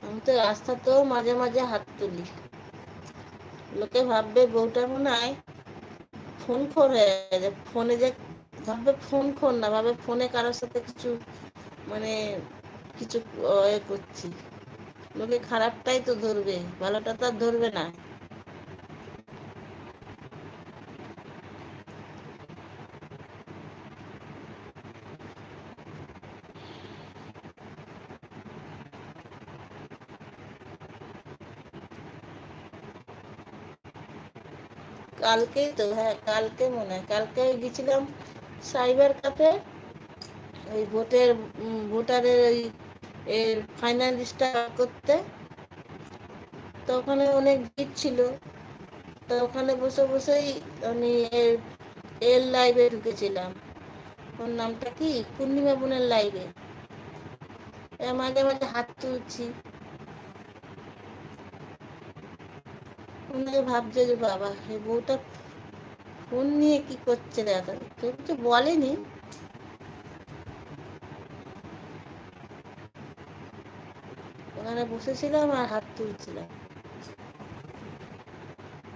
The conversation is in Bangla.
আমি তো রাস্তাতেও মাঝে মাঝে হাত তুলি। লোকে ভাববে বউটা মনে হয় ফোন খোর হয়ে গেছে, ফোনে যে ভাববে ফোন খোর না, ভাবে ফোনে কারোর সাথে কিছু মানে কিছু করছি। লোকে খারাপটাই তো ধরবে, ভালোটা তো আর ধরবে না। কালকেই তো, হ্যাঁ কালকে মনে হয়, কালকে গেছিলাম সাইবার ক্যাফে, ওই ভোটারের ওই এর ফাইনাল লিস্টটা করতে। তো ওখানে অনেক ভিড় ছিল। তো ওখানে বসে বসেই আমি এর লাইভে ঢুকেছিলাম। ওর নামটা কি, পূর্ণিমা বোনের লাইভে। মাঝে মাঝে হাত তুলছি। ওনাকে ভাবছে যে বাবা এই বউটা ফোন নিয়ে কি করছে, দেখা কেউ কিছু বলেনি। ওখানে বসেছিলাম আর হাত তুলছিলাম।